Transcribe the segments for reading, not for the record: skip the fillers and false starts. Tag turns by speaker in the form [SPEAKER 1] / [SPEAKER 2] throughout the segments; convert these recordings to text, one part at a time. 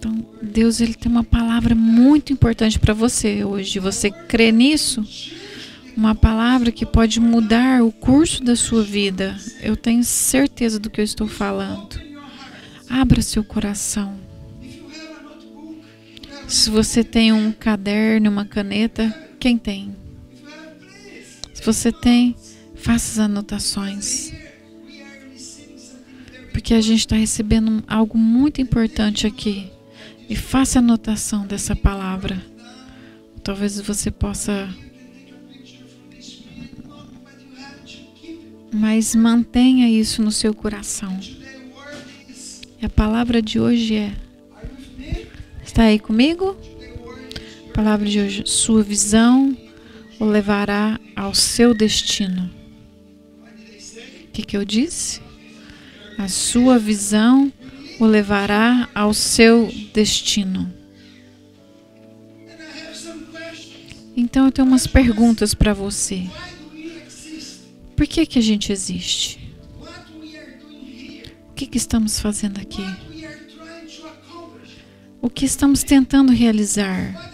[SPEAKER 1] Então, Deus, Ele tem uma palavra muito importante para você hoje. Você crê nisso? Uma palavra que pode mudar o curso da sua vida. Eu tenho certeza do que eu estou falando. Abra seu coração. Se você tem um caderno, uma caneta, quem tem? Se você tem, faça as anotações. Porque a gente está recebendo algo muito importante aqui. E faça a anotação dessa palavra. Talvez você possa... Mas mantenha isso no seu coração. E a palavra de hoje é... Está aí comigo? A palavra de hoje: sua visão o levará ao seu destino. O que eu disse? A sua visão o levará ao seu destino. Então eu tenho umas perguntas para você. Por que a gente existe? O que estamos fazendo aqui? O que estamos tentando realizar?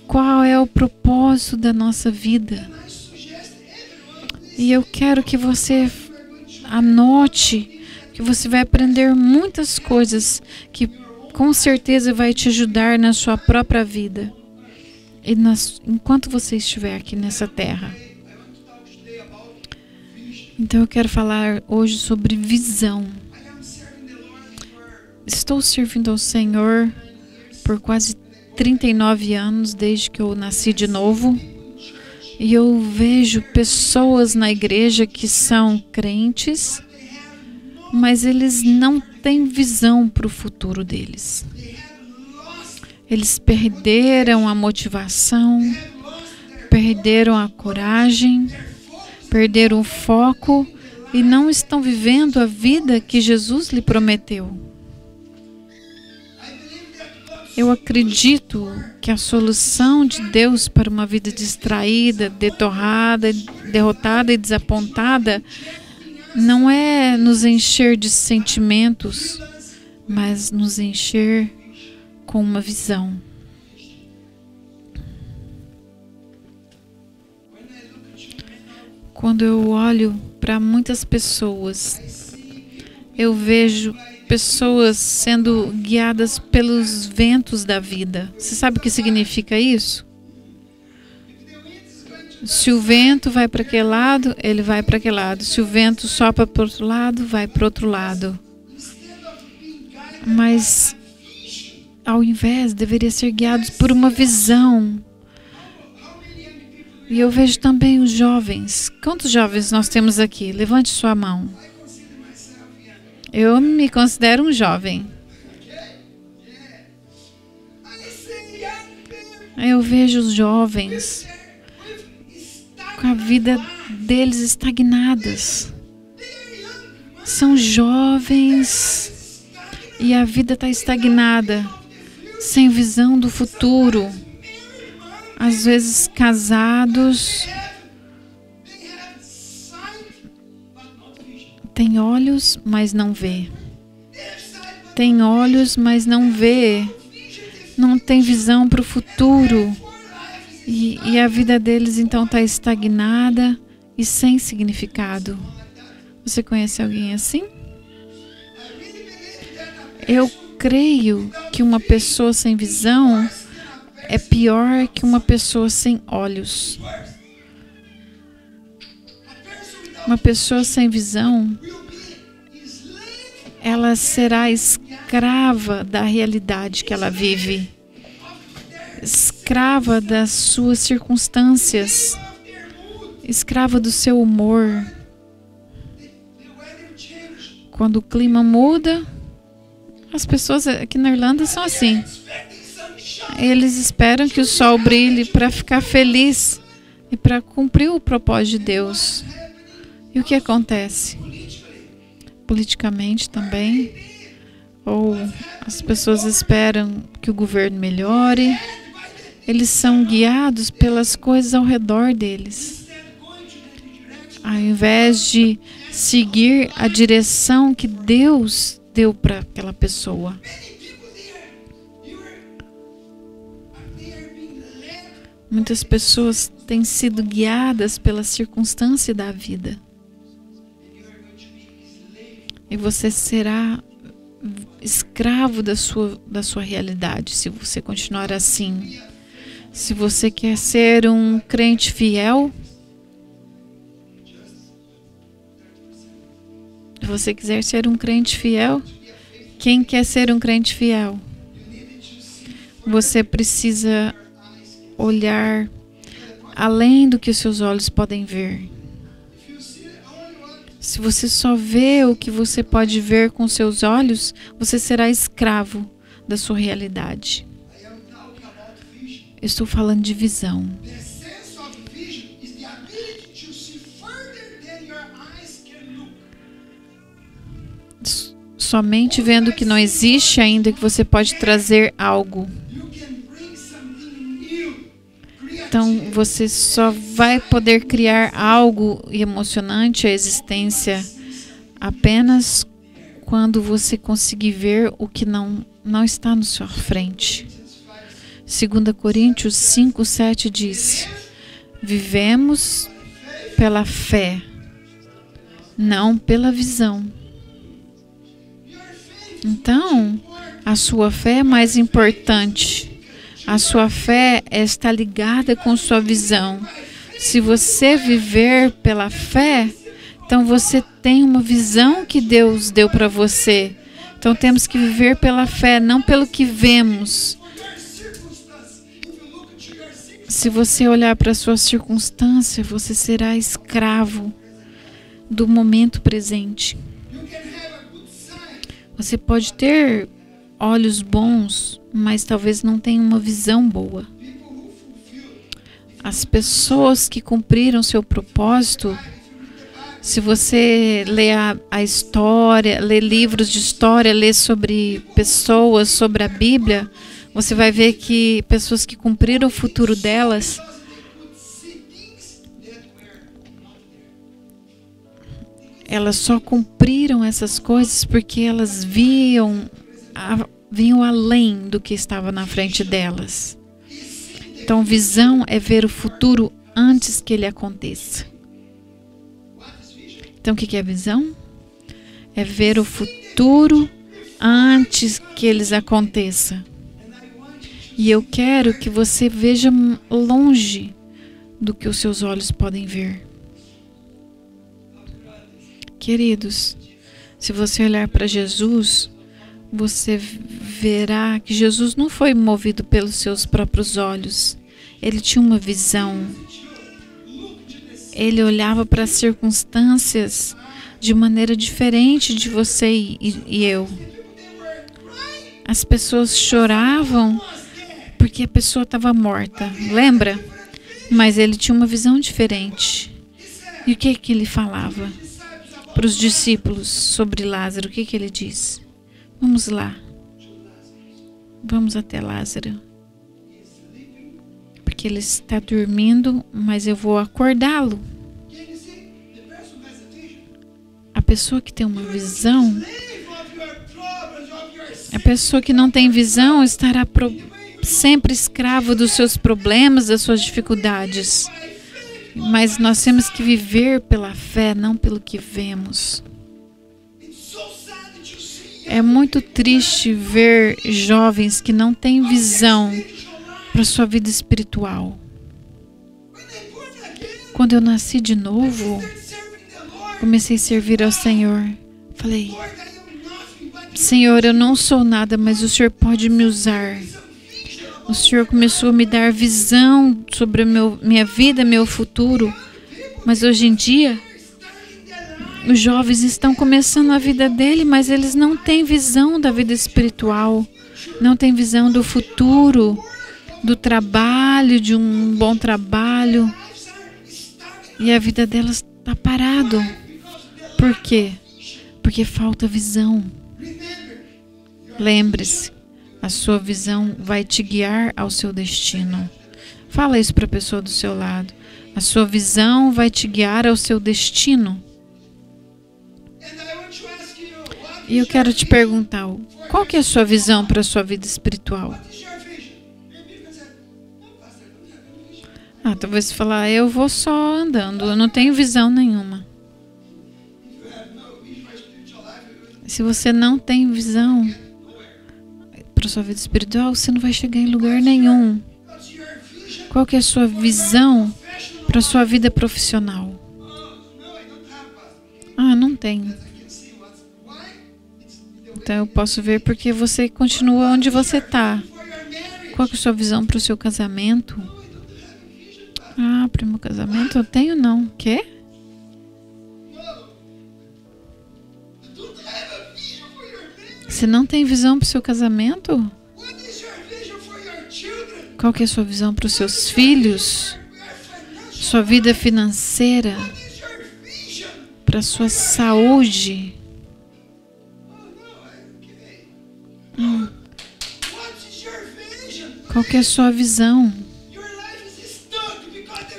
[SPEAKER 1] Qual é o propósito da nossa vida? E eu quero que você anote, que você vai aprender muitas coisas que com certeza vai te ajudar na sua própria vida. E enquanto você estiver aqui nessa terra. Então eu quero falar hoje sobre visão. Estou servindo ao Senhor por quase 39 anos, desde que eu nasci de novo. E eu vejo pessoas na igreja que são crentes, mas eles não têm visão para o futuro deles. Eles perderam a motivação, perderam a coragem, perderam o foco e não estão vivendo a vida que Jesus lhe prometeu. Eu acredito que a solução de Deus para uma vida distraída, detorrada, derrotada e desapontada não é nos encher de sentimentos, mas nos encher com uma visão. Quando eu olho para muitas pessoas, eu vejo pessoas sendo guiadas pelos ventos da vida. Você sabe o que significa isso? Se o vento vai para aquele lado, ele vai para aquele lado. Se o vento sopra para o outro lado, vai para o outro lado. Mas, ao invés, deveria ser guiados por uma visão. E eu vejo também os jovens. Quantos jovens nós temos aqui? Levante sua mão. Eu me considero um jovem. Eu vejo os jovens com a vida deles estagnadas. São jovens e a vida está estagnada, sem visão do futuro. Às vezes casados, tem olhos, mas não vê. Tem olhos, mas não vê. Não tem visão para o futuro. E a vida deles então está estagnada e sem significado. Você conhece alguém assim? Eu creio que uma pessoa sem visão é pior que uma pessoa sem olhos. Uma pessoa sem visão, ela será escrava da realidade que ela vive, escrava das suas circunstâncias, escrava do seu humor. Quando o clima muda, as pessoas aqui na Irlanda são assim. Eles esperam que o sol brilhe para ficar feliz e para cumprir o propósito de Deus. E o que acontece? Politicamente também. Ou as pessoas esperam que o governo melhore. Eles são guiados pelas coisas ao redor deles. Ao invés de seguir a direção que Deus deu para aquela pessoa. Muitas pessoas têm sido guiadas pela circunstância da vida. E você será escravo da sua realidade se você continuar assim. Se você quer ser um crente fiel, se você quiser ser um crente fiel, quem quer ser um crente fiel? Você precisa olhar além do que os seus olhos podem ver. Se você só vê o que você pode ver com seus olhos, você será escravo da sua realidade. Eu estou falando de visão. Somente vendo que não existe ainda que você pode trazer algo. Então, você só vai poder criar algo emocionante à existência apenas quando você conseguir ver o que não está na sua frente. 2 Coríntios 5:7 diz: vivemos pela fé, não pela visão. Então, a sua fé é mais importante. A sua fé está ligada com sua visão. Se você viver pela fé, então você tem uma visão que Deus deu para você. Então temos que viver pela fé, não pelo que vemos. Se você olhar para a sua circunstância, você será escravo do momento presente. Você pode ter olhos bons, mas talvez não tenha uma visão boa. As pessoas que cumpriram seu propósito, se você lê a história, lê livros de história, lê sobre pessoas, sobre a Bíblia, você vai ver que pessoas que cumpriram o futuro delas, elas só cumpriram essas coisas porque elas vinham além do que estava na frente delas. Então, visão é ver o futuro antes que ele aconteça. Então, o que é visão? É ver o futuro antes que eles aconteçam. E eu quero que você veja longe do que os seus olhos podem ver. Queridos, se você olhar para Jesus, você verá que Jesus não foi movido pelos seus próprios olhos. Ele tinha uma visão. Ele olhava para as circunstâncias de maneira diferente de você e eu. As pessoas choravam porque a pessoa estava morta, lembra? Mas ele tinha uma visão diferente. E o que ele falava para os discípulos sobre Lázaro? O que ele diz? Vamos lá. Vamos até Lázaro. Porque ele está dormindo, mas eu vou acordá-lo. A pessoa que tem uma visão, a pessoa que não tem visão estará sempre escrava dos seus problemas, das suas dificuldades. Mas nós temos que viver pela fé, não pelo que vemos. É muito triste ver jovens que não têm visão para a sua vida espiritual. Quando eu nasci de novo, comecei a servir ao Senhor. Falei: Senhor, eu não sou nada, mas o Senhor pode me usar. O Senhor começou a me dar visão sobre a minha vida, meu futuro. Mas hoje em dia, os jovens estão começando a vida dele, mas eles não têm visão da vida espiritual. Não têm visão do futuro, do trabalho, de um bom trabalho. E a vida delas está parada. Por quê? Porque falta visão. Lembre-se, a sua visão vai te guiar ao seu destino. Fala isso para a pessoa do seu lado. A sua visão vai te guiar ao seu destino. E eu quero te perguntar, qual que é a sua visão para a sua vida espiritual? Talvez você falar, eu vou só andando, eu não tenho visão nenhuma. Se você não tem visão para a sua vida espiritual, você não vai chegar em lugar nenhum. Qual que é a sua visão para a sua vida profissional? Não tenho. Então eu posso ver porque você continua onde você está. Qual que é a sua visão para o seu casamento? Para o meu casamento eu tenho não. Quê? Você não tem visão para o seu casamento? Qual que é a sua visão para os seus filhos? Sua vida financeira? Para a sua saúde? Qual que é a sua visão?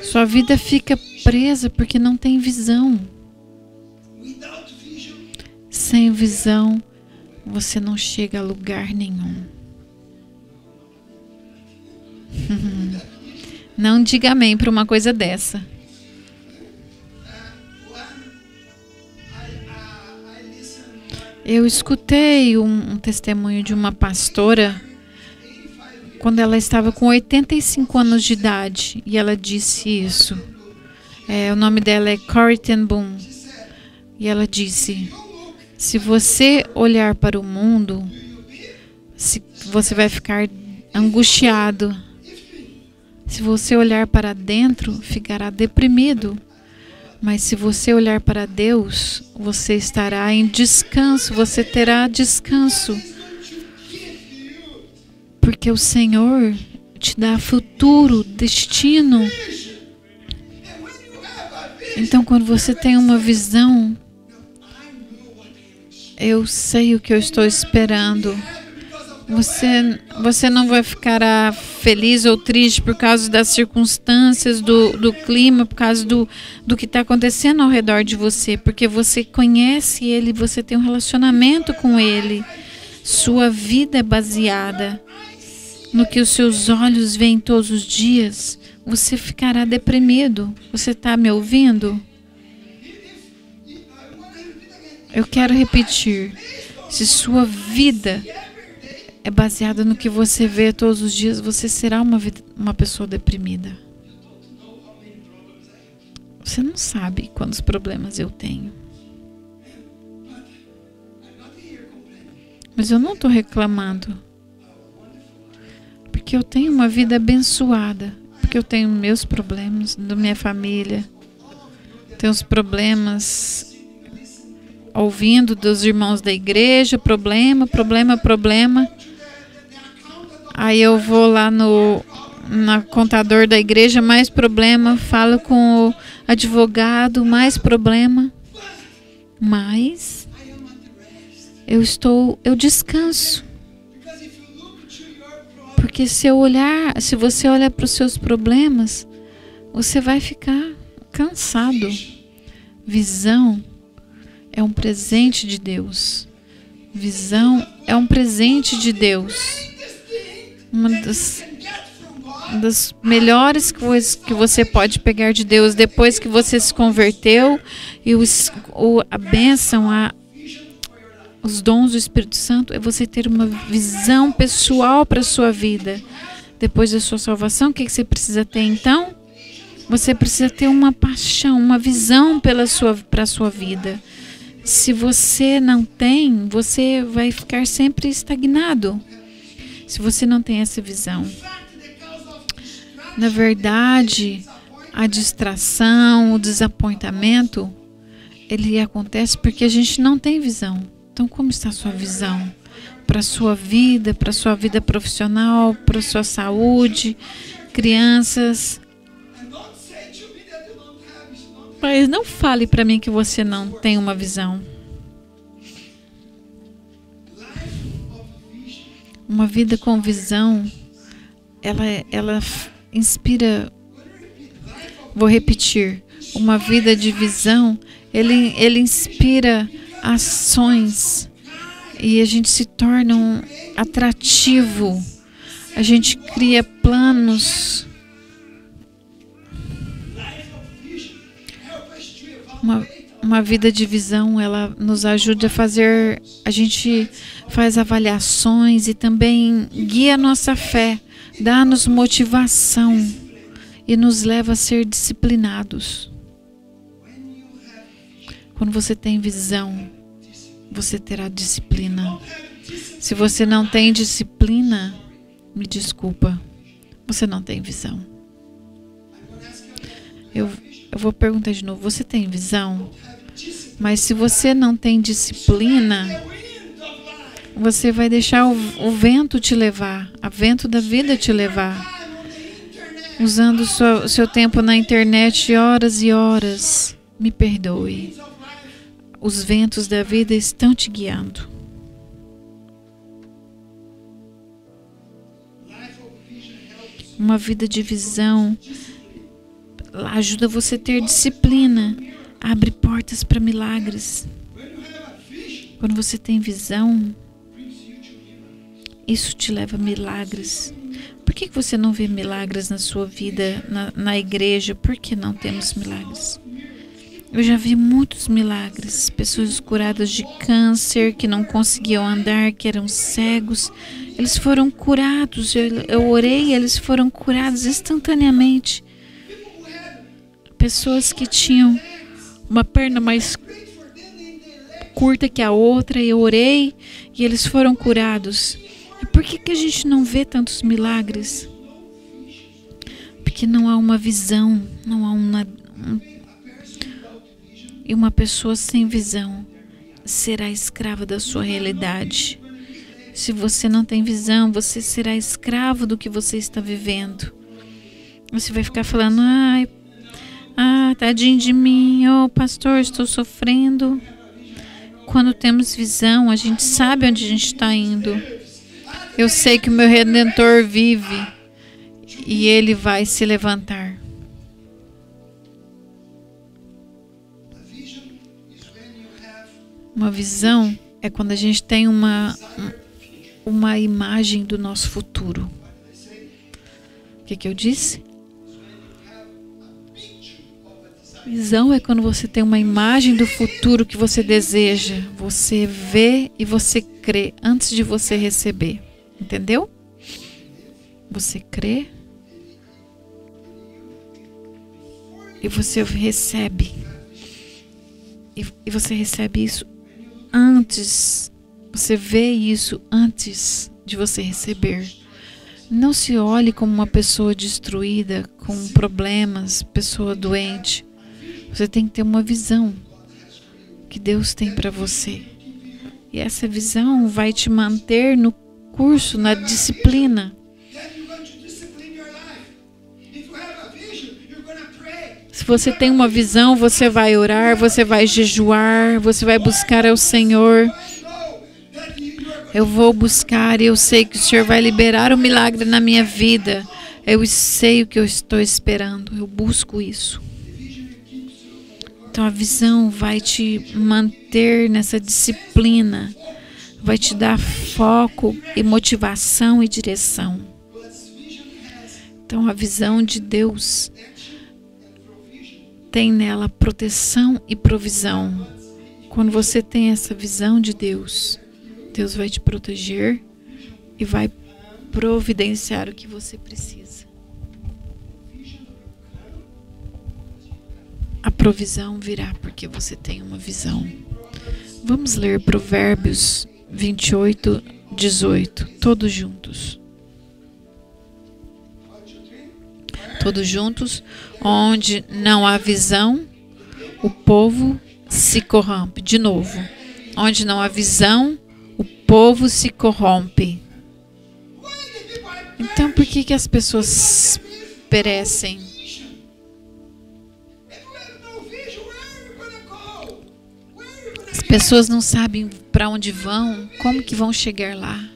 [SPEAKER 1] Sua vida fica presa porque não tem visão. Sem visão, você não chega a lugar nenhum. Não diga amém para uma coisa dessa. Eu escutei um testemunho de uma pastora quando ela estava com 85 anos de idade e ela disse isso. O nome dela é Corrie ten Boom. E ela disse: se você olhar para o mundo, você vai ficar angustiado. Se você olhar para dentro, ficará deprimido. Mas se você olhar para Deus, você estará em descanso, você terá descanso. Porque o Senhor te dá futuro, destino. Então, quando você tem uma visão, eu sei o que eu estou esperando. Você não vai ficar feliz ou triste por causa das circunstâncias, do clima, por causa do que está acontecendo ao redor de você, porque você conhece Ele, você tem um relacionamento com Ele. Sua vida é baseada no que os seus olhos veem todos os dias. Você ficará deprimido. Você está me ouvindo? Eu quero repetir. Se sua vida é baseada no que você vê todos os dias, você será uma pessoa deprimida. Você não sabe quantos problemas eu tenho. Mas eu não estou reclamando. Porque eu tenho uma vida abençoada. Porque eu tenho meus problemas, da minha família. Tenho os problemas ouvindo dos irmãos da igreja, problema. Aí eu vou lá no contador da igreja, mais problema. Falo com o advogado, mais problema. Mas eu descanso. Porque se você olhar para os seus problemas, você vai ficar cansado. Visão é um presente de Deus. Visão é um presente de Deus. Uma das melhores coisas que você pode pegar de Deus depois que você se converteu e a bênção, os dons do Espírito Santo é você ter uma visão pessoal para a sua vida. Depois da sua salvação, o que você precisa ter então? Você precisa ter uma paixão, uma visão para a sua vida. Se você não tem, você vai ficar sempre estagnado. Se você não tem essa visão. Na verdade, a distração, o desapontamento, ele acontece porque a gente não tem visão. Então, como está a sua visão? Para a sua vida profissional, para a sua saúde, crianças. Mas não fale para mim que você não tem uma visão. Uma vida com visão, ela inspira. Vou repetir. Uma vida de visão, ele inspira ações. e a gente se torna atrativo. A gente cria planos. Uma vida de visão, ela nos ajuda a fazer, a gente faz avaliações e também guia a nossa fé, dá-nos motivação e nos leva a ser disciplinados. Quando você tem visão, você terá disciplina. Se você não tem disciplina, me desculpa, você não tem visão. Eu vou perguntar de novo, você tem visão? Mas se você não tem disciplina, você vai deixar o vento te levar, o vento da vida te levar. Usando o seu tempo na internet horas e horas. Me perdoe. Os ventos da vida estão te guiando. Uma vida de visão ajuda você a ter disciplina. Abre portas para milagres. Quando você tem visão, isso te leva a milagres. Por que você não vê milagres na sua vida, na igreja? Por que não temos milagres? Eu já vi muitos milagres. Pessoas curadas de câncer, que não conseguiam andar, que eram cegos. Eles foram curados. Eu orei e eles foram curados instantaneamente. Pessoas que tinham uma perna mais curta que a outra, eu orei e eles foram curados. E por que a gente não vê tantos milagres? Porque não há uma visão, não há e uma pessoa sem visão será escrava da sua realidade. Se você não tem visão, você será escravo do que você está vivendo. Você vai ficar falando, tadinho de mim, pastor, estou sofrendo. Quando temos visão, a gente sabe onde a gente está indo. Eu sei que o meu Redentor vive e Ele vai se levantar. Uma visão é quando a gente tem uma imagem do nosso futuro. O que eu disse? Visão é quando você tem uma imagem do futuro que você deseja. Você vê e você crê antes de você receber. Entendeu? Você crê e você recebe. E você recebe isso antes. Você vê isso antes de você receber. Não se olhe como uma pessoa destruída, com problemas, pessoa doente. Você tem que ter uma visão que Deus tem para você. E essa visão vai te manter no curso, na disciplina. Se você tem uma visão, você vai orar, você vai jejuar, você vai buscar ao Senhor. Eu vou buscar e eu sei que o Senhor vai liberar o milagre na minha vida. Eu sei o que eu estou esperando. Eu busco isso. Então a visão vai te manter nessa disciplina, vai te dar foco e motivação e direção. Então a visão de Deus tem nela proteção e provisão. Quando você tem essa visão de Deus, Deus vai te proteger e vai providenciar o que você precisa. A provisão virá porque você tem uma visão. Vamos ler Provérbios 28, 18. Todos juntos. Todos juntos. Onde não há visão, o povo se corrompe. De novo. Onde não há visão, o povo se corrompe. Então, por que as pessoas perecem? As pessoas não sabem para onde vão, como que vão chegar lá.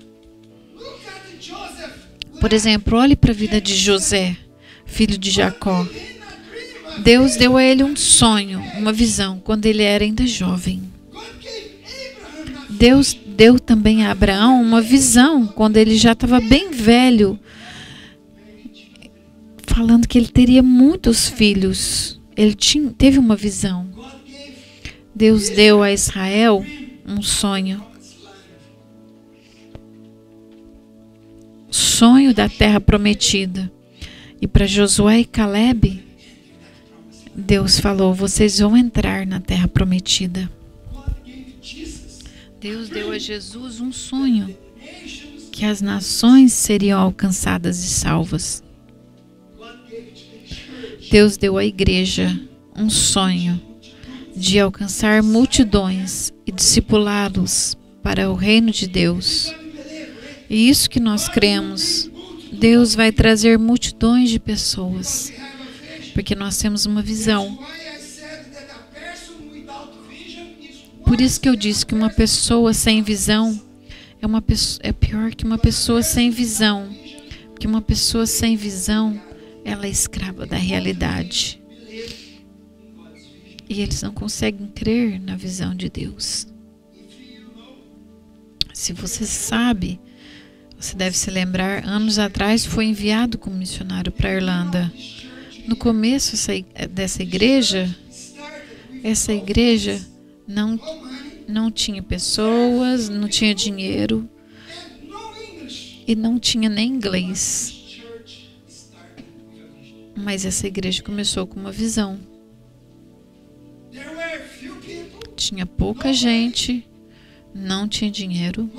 [SPEAKER 1] Por exemplo, olhe para a vida de José, filho de Jacó. Deus deu a ele um sonho, uma visão, quando ele era ainda jovem. Deus deu também a Abraão uma visão quando ele já estava bem velho, falando que ele teria muitos filhos. Ele teve uma visão. Deus deu a Israel um sonho. Sonho da terra prometida. E para Josué e Caleb, Deus falou: vocês vão entrar na terra prometida. Deus deu a Jesus um sonho, que as nações seriam alcançadas e salvas. Deus deu à igreja um sonho de alcançar multidões e discipulá-los para o reino de Deus. E isso que nós cremos. Deus vai trazer multidões de pessoas, porque nós temos uma visão. Por isso que eu disse que uma pessoa sem visão é pior que uma pessoa sem visão. Porque uma pessoa sem visão, ela é escrava da realidade. E eles não conseguem crer na visão de Deus. Se você sabe, você deve se lembrar, anos atrás foi enviado como missionário para a Irlanda. No começo dessa igreja, essa igreja não tinha pessoas, não tinha dinheiro e não tinha nem inglês. Mas essa igreja começou com uma visão. Tinha pouca gente, não tinha dinheiro,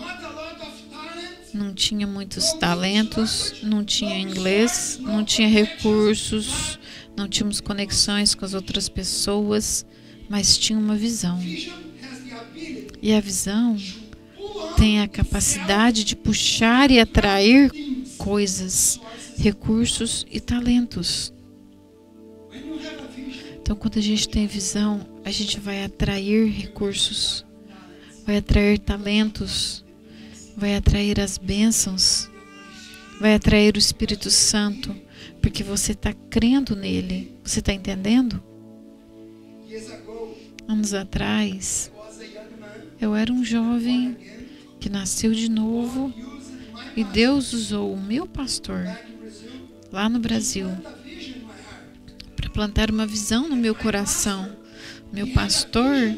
[SPEAKER 1] não tinha muitos talentos, não tinha inglês, não tinha recursos, não tínhamos conexões com as outras pessoas, mas tinha uma visão. E a visão tem a capacidade de puxar e atrair coisas, recursos e talentos. Então, quando a gente tem visão, a gente vai atrair recursos, vai atrair talentos, vai atrair as bênçãos, vai atrair o Espírito Santo, porque você está crendo nele. Você está entendendo? Anos atrás, eu era um jovem que nasceu de novo e Deus usou o meu pastor lá no Brasil para plantar uma visão no meu coração. Meu pastor,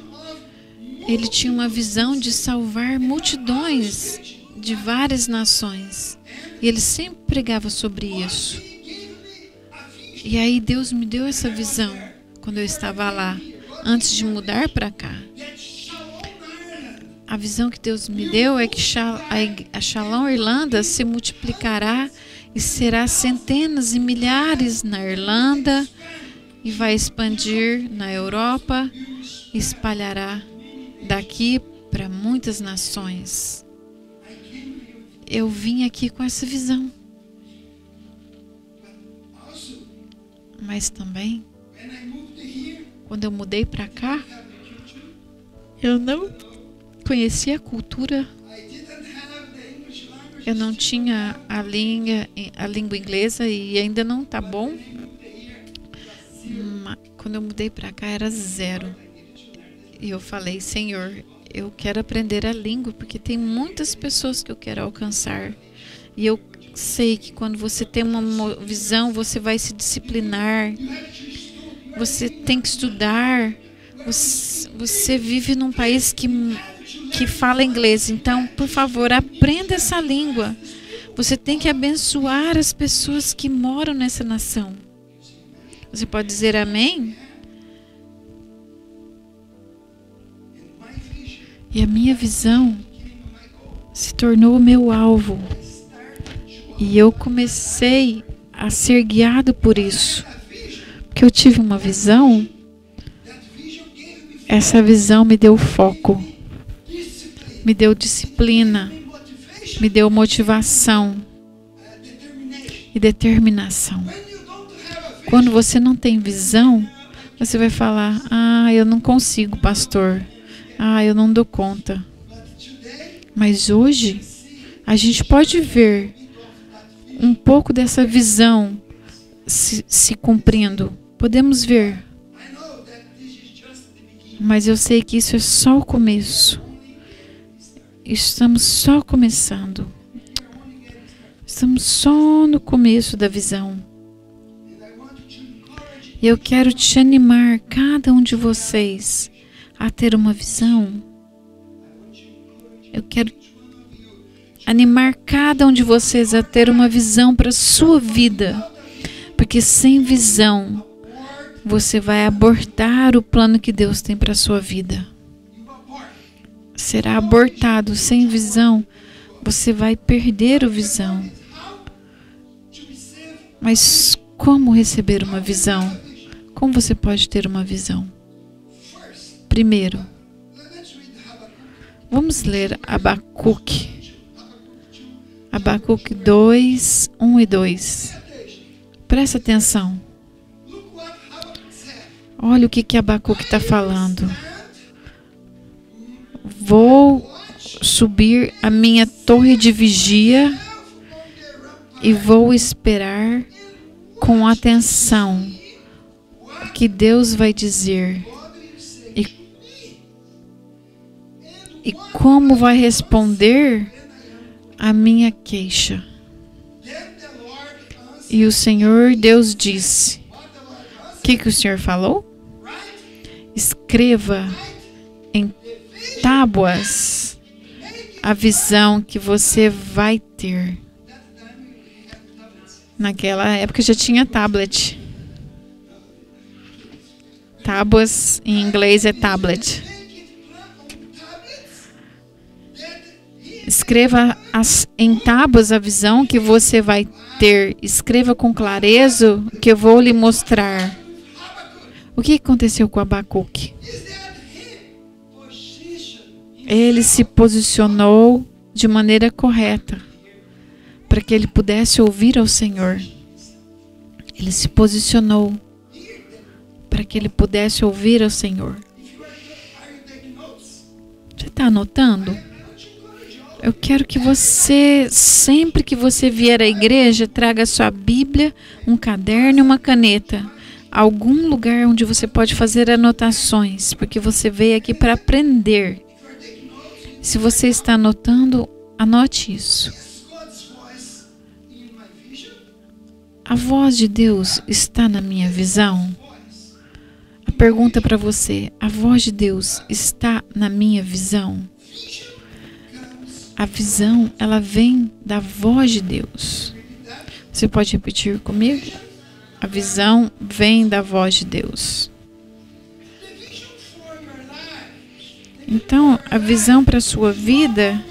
[SPEAKER 1] ele tinha uma visão de salvar multidões de várias nações e ele sempre pregava sobre isso. E aí Deus me deu essa visão quando eu estava lá, antes de mudar para cá. A visão que Deus me deu é que a Shalom Irlanda se multiplicará e será centenas e milhares na Irlanda e vai expandir na Europa e espalhará daqui para muitas nações. Eu vim aqui com essa visão. Mas também, quando eu mudei para cá, eu não conhecia a cultura. Eu não tinha a língua inglesa e ainda não tá bom. Quando eu mudei para cá era zero. E eu falei: Senhor, eu quero aprender a língua porque tem muitas pessoas que eu quero alcançar. E eu sei que quando você tem uma visão, você vai se disciplinar. Você tem que estudar. Você vive num país que fala inglês. Então, por favor, aprenda essa língua. Você tem que abençoar as pessoas que moram nessa nação. Você pode dizer amém? E a minha visão se tornou o meu alvo. E eu comecei a ser guiado por isso. Porque eu tive uma visão. Essa visão me deu foco. Me deu disciplina. Me deu motivação. E determinação. Quando você não tem visão, você vai falar: eu não consigo, pastor. Eu não dou conta. Mas hoje, a gente pode ver um pouco dessa visão se cumprindo. Podemos ver. Mas eu sei que isso é só o começo. estamos só começando. Estamos só no começo da visão. E eu quero te animar, cada um de vocês, a ter uma visão. Eu quero animar cada um de vocês a ter uma visão para a sua vida. Porque sem visão, você vai abortar o plano que Deus tem para a sua vida. Será abortado. Sem visão, você vai perder a visão. Mas como receber uma visão? Como você pode ter uma visão? Primeiro, vamos ler Abacuque. Abacuque 2, 1 e 2. Presta atenção. Olha o que Abacuque está falando. Vou subir a minha torre de vigia e vou esperar com atenção o que Deus vai dizer e como vai responder a minha queixa. E o Senhor Deus disse: o que o Senhor falou? Escreva em tábuas a visão que você vai ter. Naquela época já tinha tablet. Tábuas em inglês é tablet. Escreva em tábuas a visão que você vai ter. Escreva com clareza que eu vou lhe mostrar. O que aconteceu com Abacuque? Ele se posicionou de maneira correta para que ele pudesse ouvir ao Senhor. Ele se posicionou para que ele pudesse ouvir ao Senhor. Você está anotando? Eu quero que você, sempre que você vier à igreja, traga sua Bíblia, um caderno e uma caneta. Algum lugar onde você pode fazer anotações, porque você veio aqui para aprender. Se você está anotando, anote isso. A voz de Deus está na minha visão? A pergunta para você: a voz de Deus está na minha visão? A visão, ela vem da voz de Deus. Você pode repetir comigo? A visão vem da voz de Deus. Então, a visão para a sua vida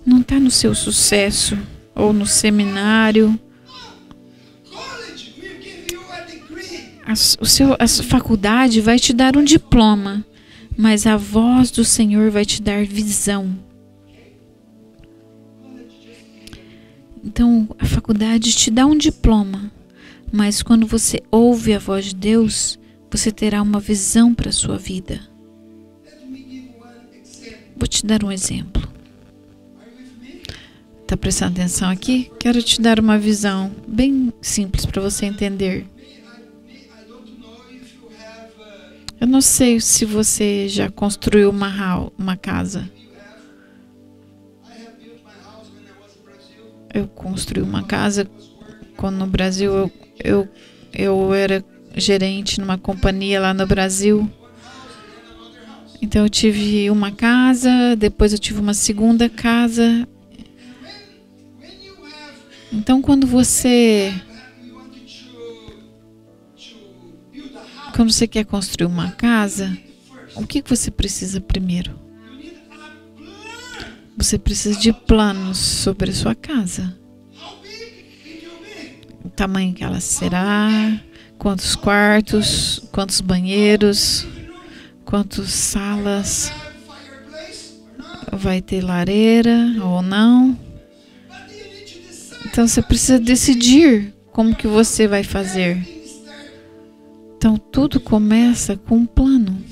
[SPEAKER 1] não está no seu sucesso ou no seminário. A faculdade vai te dar um diploma, mas a voz do Senhor vai te dar visão. Então, a faculdade te dá um diploma, mas quando você ouve a voz de Deus, você terá uma visão para a sua vida. Vou te dar um exemplo. Está prestando atenção aqui? Quero te dar uma visão bem simples para você entender. Eu não sei se você já construiu uma casa. Eu construí uma casa quando no Brasil eu era gerente numa companhia lá no Brasil. Então eu tive uma casa, depois eu tive uma segunda casa. Então quando você quer construir uma casa, o que você precisa primeiro? Você precisa de planos sobre a sua casa. O tamanho que ela será, quantos quartos, quantos banheiros, quantas salas, vai ter lareira ou não. Então você precisa decidir como que você vai fazer. Então tudo começa com um plano.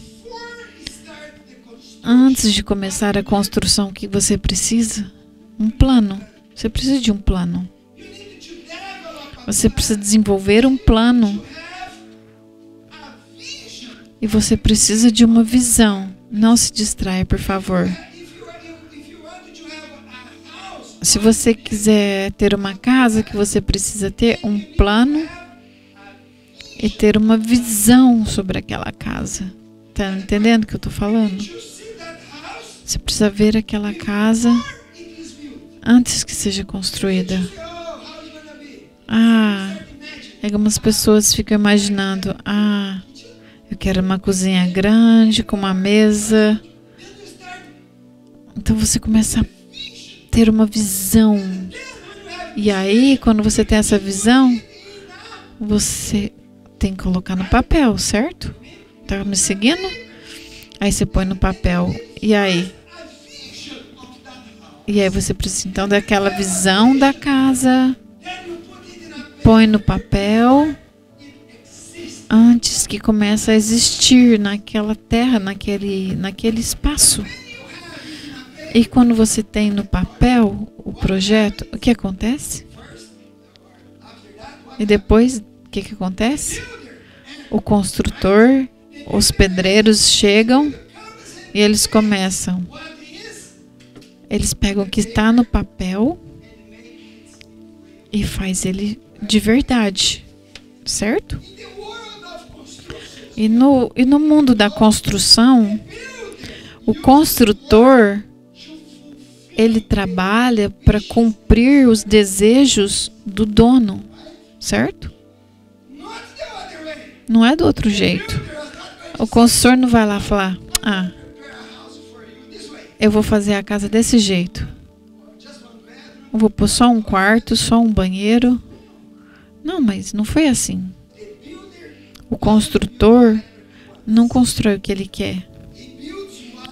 [SPEAKER 1] Antes de começar a construção, o que você precisa? Um plano. Você precisa de um plano. Você precisa desenvolver um plano. E você precisa de uma visão. Não se distraia, por favor. Se você quiser ter uma casa, que você precisa ter um plano e ter uma visão sobre aquela casa. Tá entendendo o que eu tô falando? Você precisa ver aquela casa antes que seja construída. Algumas pessoas ficam imaginando, eu quero uma cozinha grande, com uma mesa. Então você começa a ter uma visão. E aí, quando você tem essa visão, você tem que colocar no papel, certo? Tá me seguindo? Aí você põe no papel. E aí? E aí você precisa então daquela visão da casa. Põe no papel antes que comece a existir naquela terra, naquele espaço. E quando você tem no papel o projeto, o que acontece? E depois, o que acontece? O construtor, os pedreiros chegam e eles começam. Eles pegam o que está no papel e faz ele de verdade, certo? E no mundo da construção, o construtor, ele trabalha para cumprir os desejos do dono, certo? Não é do outro jeito. O construtor não vai lá falar, eu vou fazer a casa desse jeito. Eu vou pôr só um quarto, só um banheiro. Não, mas não foi assim. O construtor não constrói o que ele quer.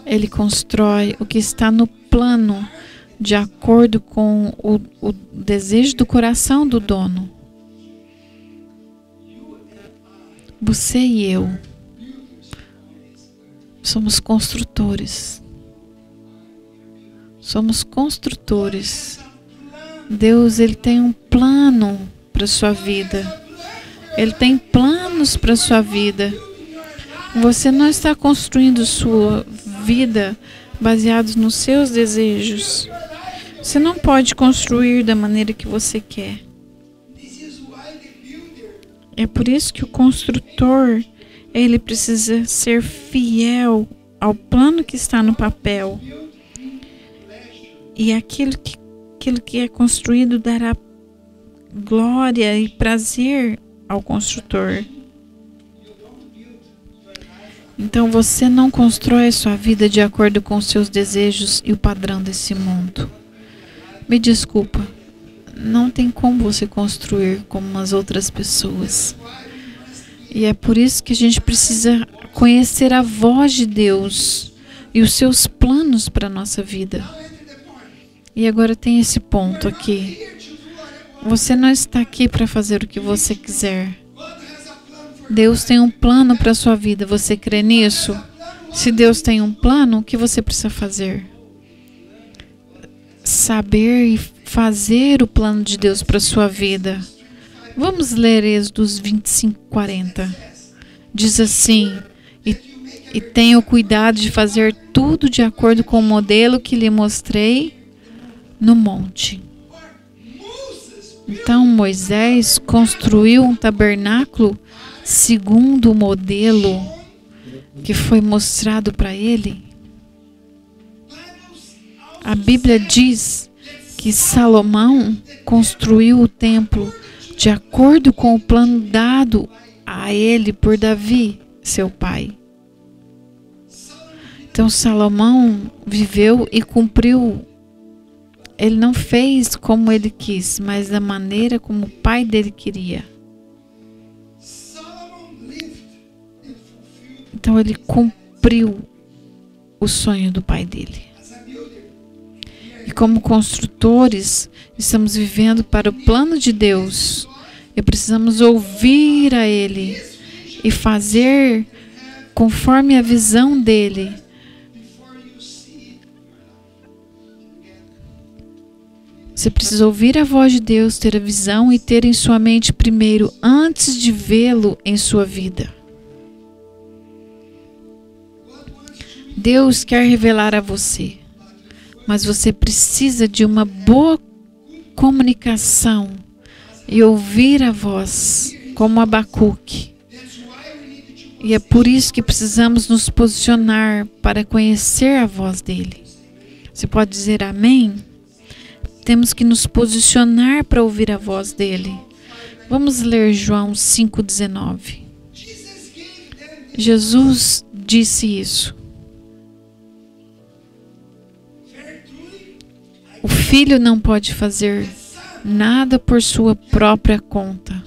[SPEAKER 1] Ele constrói o que está no plano, de acordo com o desejo do coração do dono. Você e eu somos construtores. Somos construtores. Deus, ele tem um plano para sua vida. Ele tem planos para sua vida. Você não está construindo sua vida baseado nos seus desejos. Você não pode construir da maneira que você quer. É por isso que o construtor, ele precisa ser fiel ao plano que está no papel. E aquilo que é construído dará glória e prazer ao construtor. Então você não constrói a sua vida de acordo com os seus desejos e o padrão desse mundo. Me desculpa, não tem como você construir como as outras pessoas. E é por isso que a gente precisa conhecer a voz de Deus e os seus planos para a nossa vida. E agora tem esse ponto aqui. Você não está aqui para fazer o que você quiser. Deus tem um plano para a sua vida. Você crê nisso? Se Deus tem um plano, o que você precisa fazer? Saber e fazer o plano de Deus para a sua vida. Vamos ler Êxodos 25:40. Diz assim: E tenha o cuidado de fazer tudo de acordo com o modelo que lhe mostrei no monte. Então Moisés construiu um tabernáculo segundo o modelo que foi mostrado para ele. A Bíblia diz que Salomão construiu o templo de acordo com o plano dado a ele por Davi, seu pai. Então Salomão viveu e cumpriu. Ele não fez como ele quis, mas da maneira como o pai dele queria. Então ele cumpriu o sonho do pai dele. E como construtores, estamos vivendo para o plano de Deus. E precisamos ouvir a Ele e fazer conforme a visão dele. Você precisa ouvir a voz de Deus, ter a visão e ter em sua mente primeiro, antes de vê-lo em sua vida. Deus quer revelar a você Mas você precisa de uma boa comunicação e ouvir a voz, como Abacuque. E é por isso que precisamos nos posicionar para conhecer a voz dele. Você pode dizer amém? Temos que nos posicionar para ouvir a voz dele. Vamos ler João 5,19. Jesus disse isso. O filho não pode fazer nada por sua própria conta.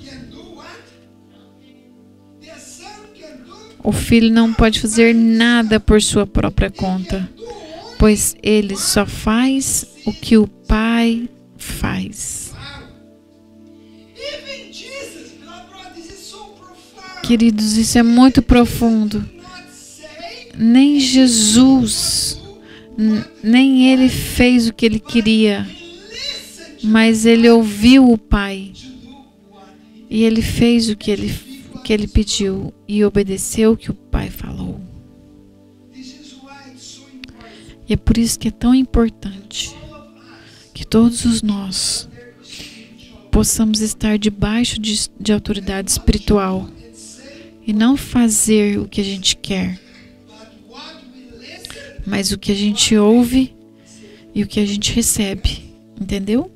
[SPEAKER 1] O filho não pode fazer nada por sua própria conta, pois ele só faz o que o Pai faz. Queridos, isso é muito profundo. Nem Jesus, nem ele fez o que ele queria, mas ele ouviu o Pai. E ele fez o que ele pediu e obedeceu o que o Pai falou. E é por isso que é tão importante que todos nós possamos estar debaixo de autoridade espiritual e não fazer o que a gente quer, mas o que a gente ouve e o que a gente recebe. Entendeu?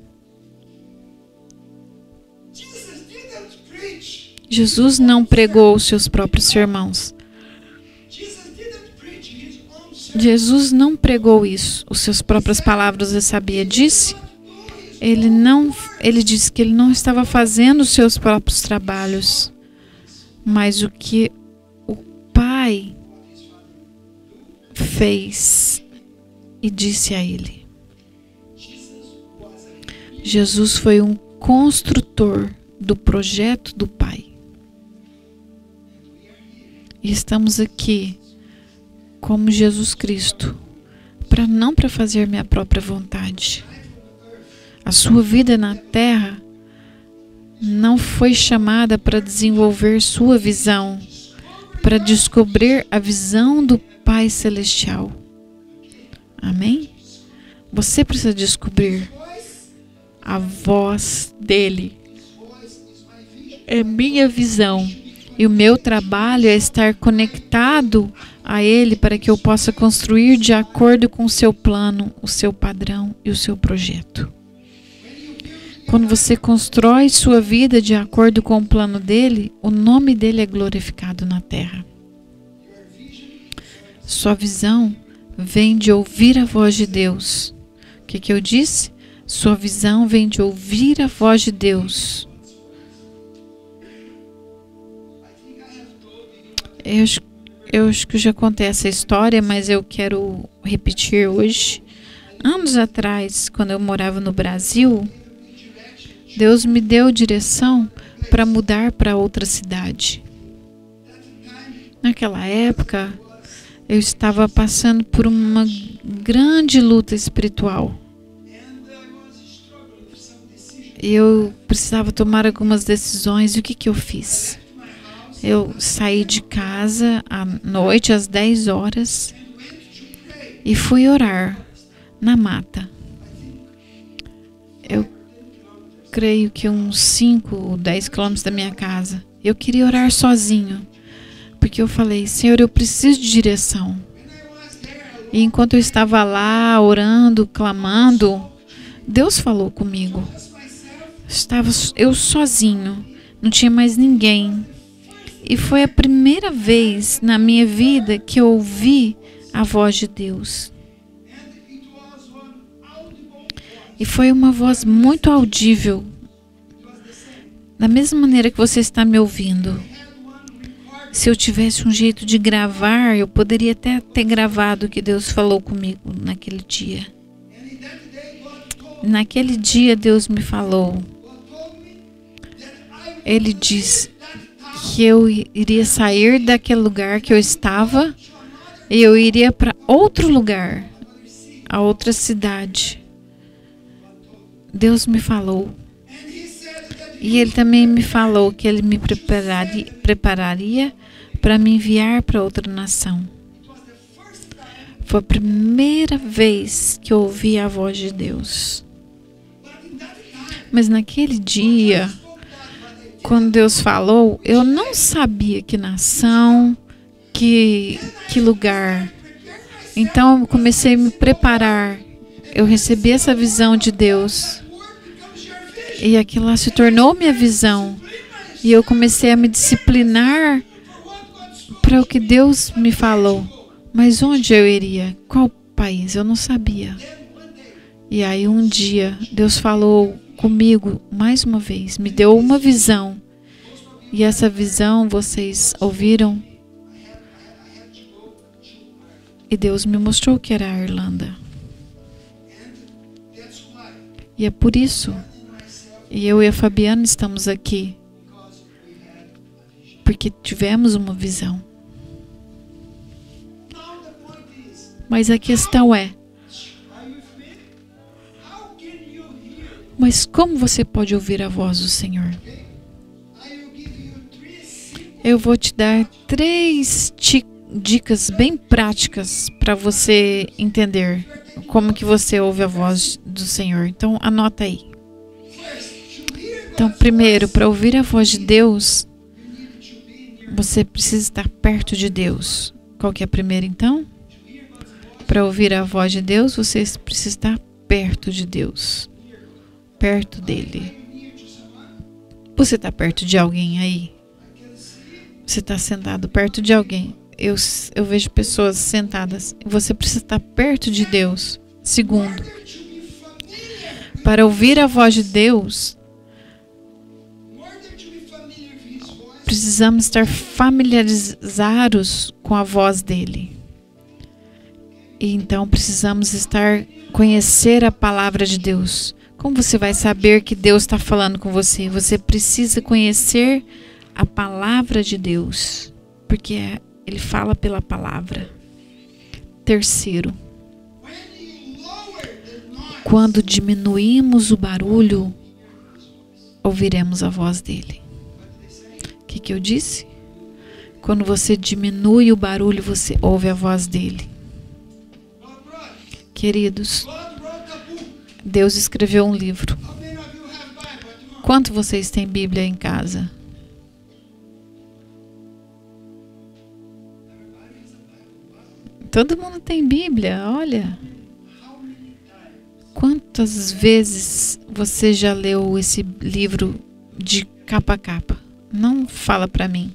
[SPEAKER 1] Jesus não pregou os seus próprios sermões. Jesus não pregou isso, as suas próprias palavras. Você sabia disso? Ele disse que ele não estava fazendo os seus próprios trabalhos, mas o que o Pai fez e disse a ele. Jesus foi um construtor do projeto do Pai. E estamos aqui como Jesus Cristo, não para fazer minha própria vontade. A sua vida na terra não foi chamada para desenvolver sua visão, para descobrir a visão do Pai Celestial. Amém? Você precisa descobrir a voz dele. É minha visão. E o meu trabalho é estar conectado a ele para que eu possa construir de acordo com o seu plano, o seu padrão e o seu projeto. Quando você constrói sua vida de acordo com o plano dele, o nome dele é glorificado na terra. Sua visão vem de ouvir a voz de Deus. O que eu disse? Sua visão vem de ouvir a voz de Deus. Eu acho que eu já contei essa história, mas eu quero repetir hoje. Anos atrás, quando eu morava no Brasil, Deus me deu direção para mudar para outra cidade. Naquela época, eu estava passando por uma grande luta espiritual. Eu precisava tomar algumas decisões. E o que eu fiz? Eu saí de casa à noite, às 10 horas, e fui orar na mata. Eu creio que uns 5 ou 10 quilômetros da minha casa. Eu queria orar sozinho, porque eu falei, Senhor, eu preciso de direção. E enquanto eu estava lá orando, clamando, Deus falou comigo. Estava eu sozinho, não tinha mais ninguém. E foi a primeira vez na minha vida que eu ouvi a voz de Deus. E foi uma voz muito audível. Da mesma maneira que você está me ouvindo. Se eu tivesse um jeito de gravar, eu poderia até ter gravado o que Deus falou comigo naquele dia. Naquele dia Deus me falou. Ele disse que eu iria sair daquele lugar que eu estava e eu iria para outro lugar, a outra cidade. Deus me falou. E Ele também me falou que Ele me prepararia para me enviar para outra nação. Foi a primeira vez que eu ouvi a voz de Deus. Mas naquele dia, quando Deus falou, eu não sabia que nação, que lugar. Então eu comecei a me preparar. Eu recebi essa visão de Deus. E aquilo lá se tornou minha visão. E eu comecei a me disciplinar para o que Deus me falou. Mas onde eu iria? Qual país? Eu não sabia. E aí um dia Deus falou comigo mais uma vez. Me deu uma visão. E essa visão vocês ouviram? E Deus me mostrou que era a Irlanda. E é por isso. E eu e a Fabiana estamos aqui. Porque tivemos uma visão. Mas a questão é, mas como você pode ouvir a voz do Senhor? Eu vou te dar 3 dicas bem práticas para você entender como que você ouve a voz do Senhor. Então, anota aí. Então, primeiro, para ouvir a voz de Deus, você precisa estar perto de Deus. Qual que é a primeira, então? Para ouvir a voz de Deus, você precisa estar perto de Deus. Perto dele. Você está perto de alguém aí? Você está sentado perto de alguém? Eu vejo pessoas sentadas. Você precisa estar perto de Deus. Segundo, para ouvir a voz de Deus, precisamos estar familiarizados com a voz dele. E então precisamos conhecer a palavra de Deus. Como você vai saber que Deus está falando com você? Você precisa conhecer a palavra de Deus, porque Ele fala pela palavra. Terceiro, quando diminuímos o barulho, ouviremos a voz dele. O que eu disse? Quando você diminui o barulho, você ouve a voz dele. Queridos, Deus escreveu um livro. Quanto vocês têm Bíblia em casa? Todo mundo tem Bíblia, olha. Quantas vezes você já leu esse livro de capa a capa? Não fala para mim.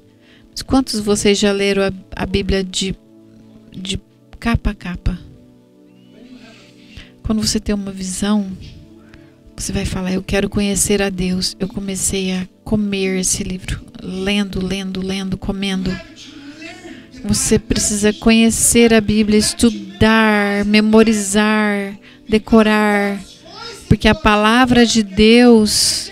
[SPEAKER 1] Mas quantos vocês já leram a Bíblia de capa a capa? Quando você tem uma visão, você vai falar, eu quero conhecer a Deus. Eu comecei a comer esse livro, lendo, comendo. Você precisa conhecer a Bíblia, estudar, memorizar, decorar, porque a palavra de Deus,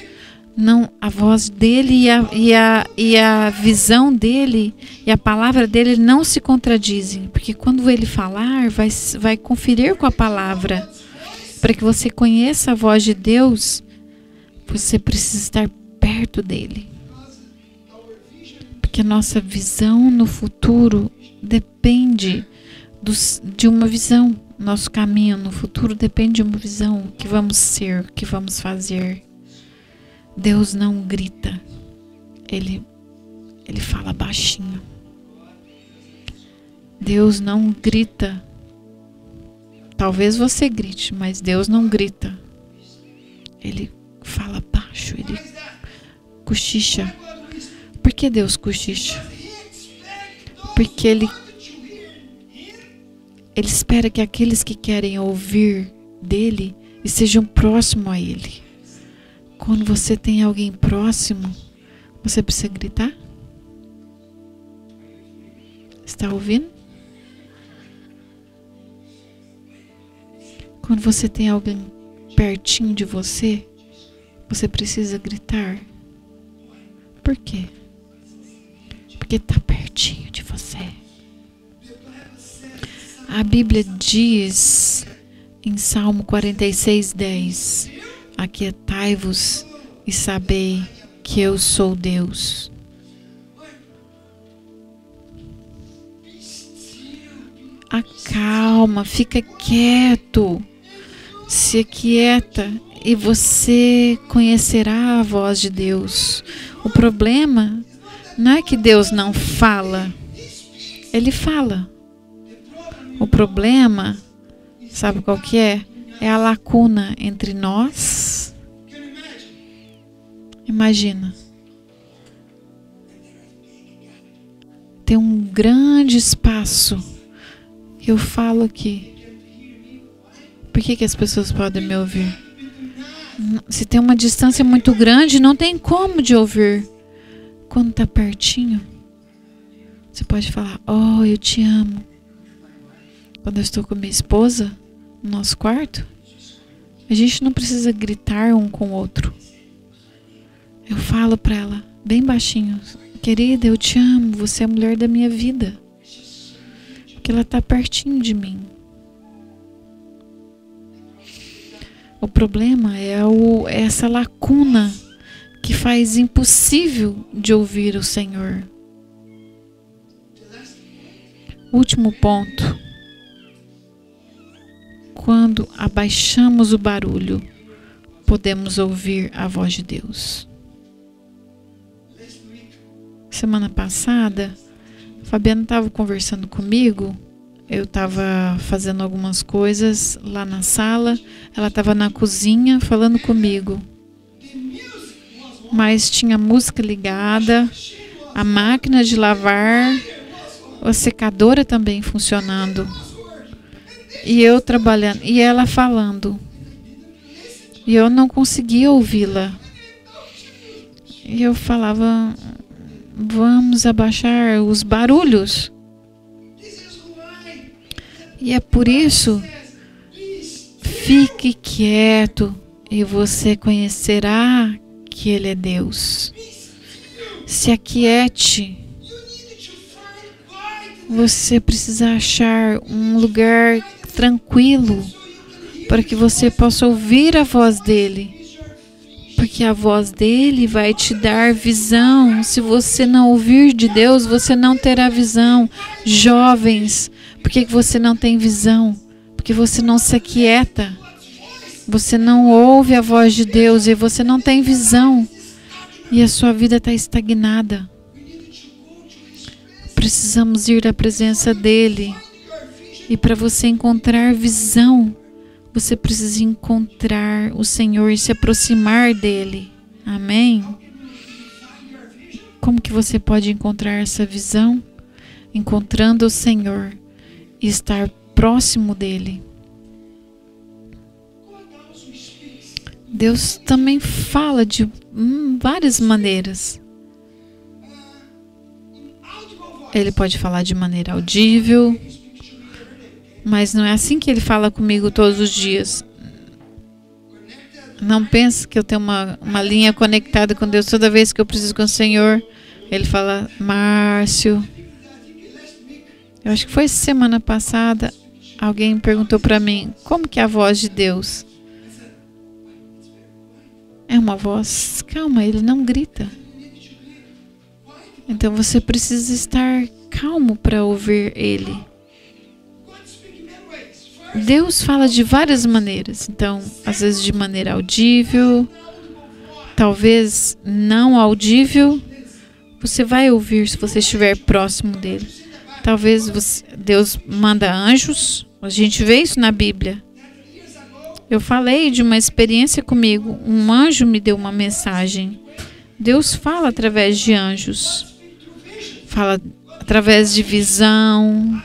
[SPEAKER 1] não, a voz dele e a visão dele e a palavra dele não se contradizem, porque quando ele falar, vai conferir com a palavra. Para que você conheça a voz de Deus, você precisa estar perto dele. Porque a nossa visão no futuro depende de uma visão. Nosso caminho no futuro depende de uma visão. O que vamos ser, o que vamos fazer. Deus não grita. Ele fala baixinho. Deus não grita. Talvez você grite, mas Deus não grita. Ele fala baixo, ele cochicha. Por que Deus cochicha? Porque Ele espera que aqueles que querem ouvir dele estejam próximos a Ele. Quando você tem alguém próximo, você precisa gritar? Está ouvindo? Quando você tem alguém pertinho de você, você precisa gritar. Por quê? Porque está pertinho de você. A Bíblia diz em Salmo 46:10: aquietai-vos e sabei que eu sou Deus. acalma, fica quieto, se aquieta e você conhecerá a voz de Deus. O problema não é que Deus não fala, Ele fala. O problema, sabe qual que é? É a lacuna entre nós. Imagina. Tem um grande espaço. Eu falo aqui. Por que as pessoas podem me ouvir? Se tem uma distância muito grande, não tem como de ouvir. Quando está pertinho, você pode falar: oh, eu te amo. Quando eu estou com minha esposa no nosso quarto, a gente não precisa gritar um com o outro. Eu falo para ela bem baixinho: querida, eu te amo, você é a mulher da minha vida. Porque ela está pertinho de mim. O problema é essa lacuna que faz impossível de ouvir o Senhor. Último ponto. Quando abaixamos o barulho, podemos ouvir a voz de Deus. Semana passada, a Fabiana estava conversando comigo. Eu estava fazendo algumas coisas lá na sala. Ela estava na cozinha falando comigo. Mas tinha música ligada, a máquina de lavar, a secadora também funcionando. E eu trabalhando, e ela falando. E eu não conseguia ouvi-la. E eu falava: vamos abaixar os barulhos. E é por isso, fique quieto e você conhecerá que Ele é Deus. Se aquiete. Você precisa achar um lugar tranquilo para que você possa ouvir a voz dEle. Porque a voz dEle vai te dar visão. Se você não ouvir de Deus, você não terá visão. Jovens, por que você não tem visão? Porque você não se aquieta. Você não ouve a voz de Deus e você não tem visão. E a sua vida está estagnada. Precisamos ir à presença dEle. E para você encontrar visão, você precisa encontrar o Senhor e se aproximar dEle. Amém? Como que você pode encontrar essa visão? Encontrando o Senhor e estar próximo dEle. Deus também fala de várias maneiras. Ele pode falar de maneira audível, mas não é assim que Ele fala comigo todos os dias. Não pense que eu tenho uma linha conectada com Deus. Toda vez que eu preciso com o Senhor, Ele fala: Márcio. Eu acho que foi semana passada, alguém perguntou para mim: como que é a voz de Deus? É uma voz calma, Ele não grita. Então você precisa estar calmo para ouvir Ele. Deus fala de várias maneiras. Então, às vezes de maneira audível, talvez não audível. Você vai ouvir se você estiver próximo dele. Talvez Deus manda anjos. A gente vê isso na Bíblia. Eu falei de uma experiência comigo. Um anjo me deu uma mensagem. Deus fala através de anjos. Fala através de visão.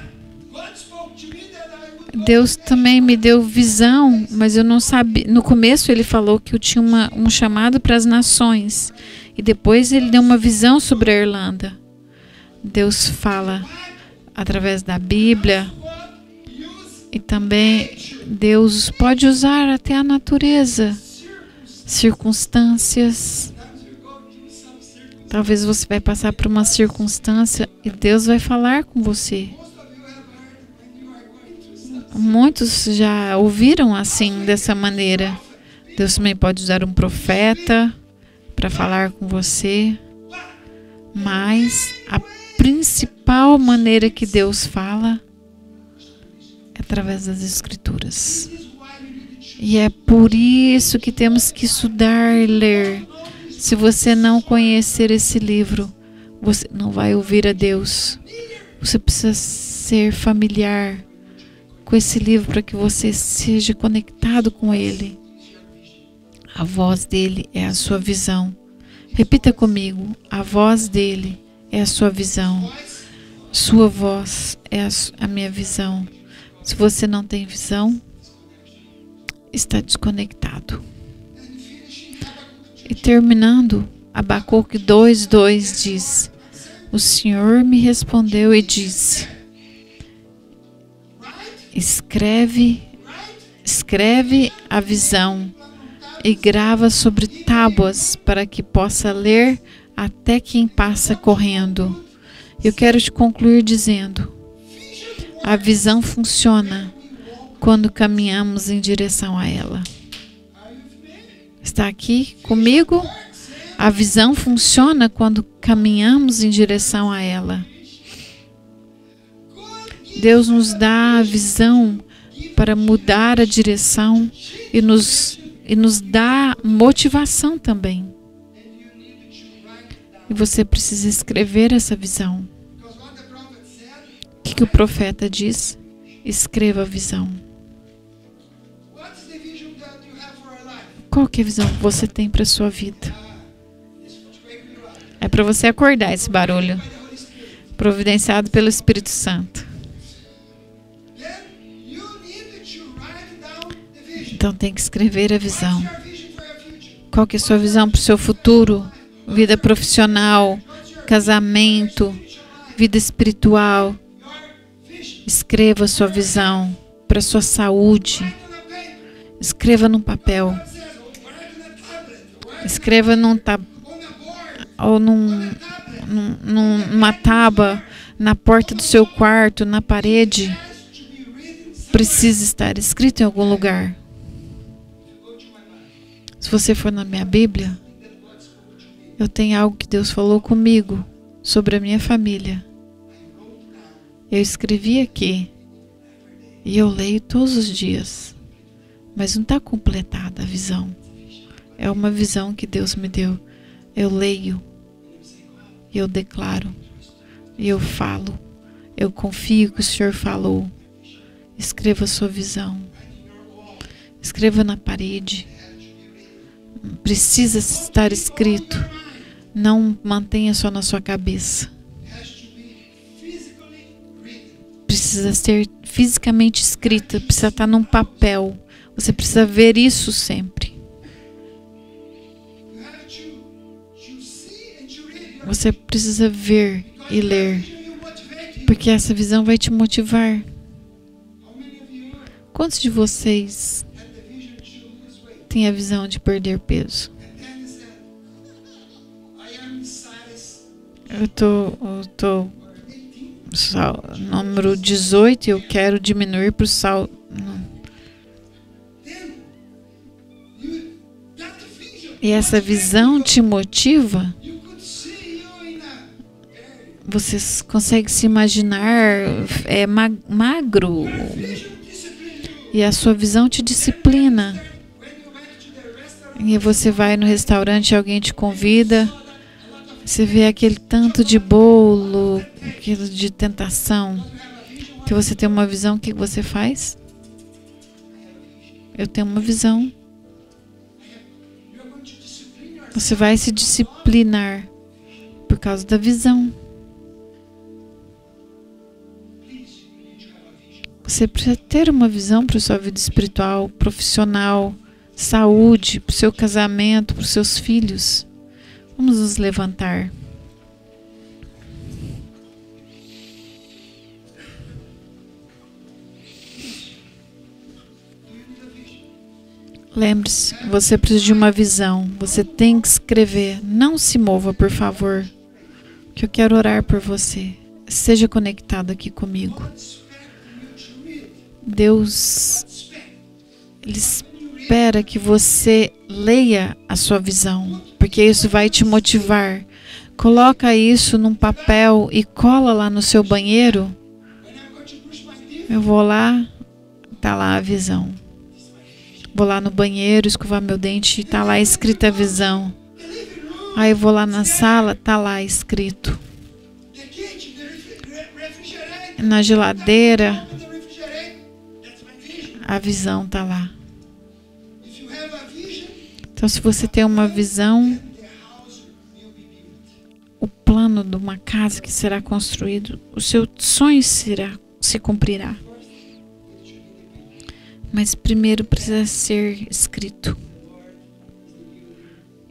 [SPEAKER 1] Deus também me deu visão, mas eu não sabia. No começo Ele falou que eu tinha um chamado para as nações. E depois Ele deu uma visão sobre a Irlanda. Deus fala através da Bíblia. E também Deus pode usar até a natureza, circunstâncias. Talvez você vai passar por uma circunstância e Deus vai falar com você. Muitos já ouviram assim, dessa maneira. Deus também pode usar um profeta para falar com você. Mas a principal maneira que Deus fala através das Escrituras. E é por isso que temos que estudar e ler. Se você não conhecer esse livro, você não vai ouvir a Deus. Você precisa ser familiar com esse livro para que você seja conectado com ele. A voz dele é a sua visão. Repita comigo. A voz dele é a sua visão. Sua voz é a minha visão. Se você não tem visão, está desconectado. E terminando, Abacuque 2:2 diz: o Senhor me respondeu e disse: escreve a visão e grava sobre tábuas para que possa ler até quem passa correndo. Eu quero te concluir dizendo: a visão funciona quando caminhamos em direção a ela. Está aqui comigo? A visão funciona quando caminhamos em direção a ela. Deus nos dá a visão para mudar a direção e nos dá motivação também. E você precisa escrever essa visão. O que o profeta diz? Escreva a visão. Qual que é a visão que você tem para a sua vida? É para você acordar esse barulho, providenciado pelo Espírito Santo. Então tem que escrever a visão. Qual que é a sua visão para o seu futuro? Vida profissional, casamento, vida espiritual. Escreva a sua visão para a sua saúde. Escreva num papel. Escreva numa tábua, na porta do seu quarto, na parede. Precisa estar escrito em algum lugar. Se você for na minha Bíblia, eu tenho algo que Deus falou comigo sobre a minha família. Eu escrevi aqui e eu leio todos os dias, mas não está completada a visão. É uma visão que Deus me deu. Eu leio, eu declaro, eu falo, eu confio que o Senhor falou. Escreva a sua visão. Escreva na parede. Precisa estar escrito. Não mantenha só na sua cabeça. Precisa ser fisicamente escrita. Precisa estar num papel. Você precisa ver isso sempre. Você precisa ver e ler. Porque essa visão vai te motivar. Quantos de vocês têm a visão de perder peso? Eu tô número 18 e eu quero diminuir para o sal. E essa visão te motiva? Você consegue se imaginar magro? E a sua visão te disciplina. E você vai no restaurante e alguém te convida. Você vê aquele tanto de bolo, aquilo de tentação. Que você tem uma visão, o que você faz? Eu tenho uma visão. Você vai se disciplinar por causa da visão. Você precisa ter uma visão para a sua vida espiritual, profissional, saúde, para o seu casamento, para os seus filhos. Vamos nos levantar. Lembre-se, você precisa de uma visão. Você tem que escrever. Não se mova, por favor, que eu quero orar por você. Seja conectado aqui comigo. Deus, Ele espera que você leia a sua visão, porque isso vai te motivar. Coloca isso num papel e cola lá no seu banheiro. Eu vou lá tá lá a visão. Vou lá no banheiro escovar meu dente e tá lá escrita a visão. Aí eu vou lá na sala, tá lá escrito. Na geladeira, a visão tá lá. Então, se você tem uma visão, o plano de uma casa que será construído, o seu sonho se cumprirá. Mas primeiro precisa ser escrito.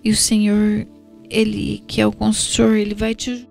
[SPEAKER 1] E o Senhor, Ele que é o construtor, Ele vai te